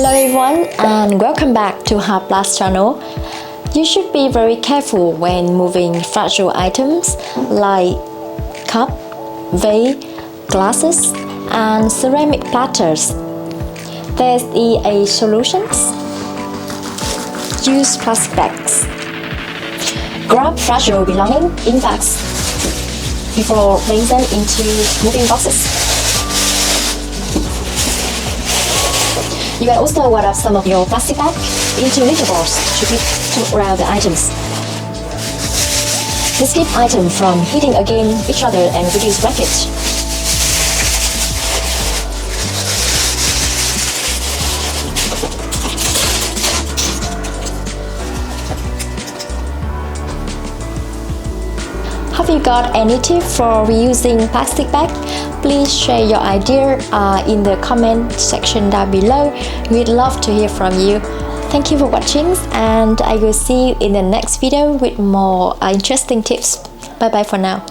Hello everyone and welcome back to Haplast channel. You should be very careful when moving fragile items like cup, vase, glasses and ceramic platters. There's a solutions. Use plastic bags. Grab fragile belongings in bags before putting them into moving boxes. You can also wrap up some of your plastic bag into little balls to keep around the items. This keeps items from hitting against each other and reduce wreckage. Have you got any tip for reusing plastic bag? Please share your idea in the comment section down below. We'd love to hear from you. Thank you for watching and I will see you in the next video with more interesting tips. Bye bye for now.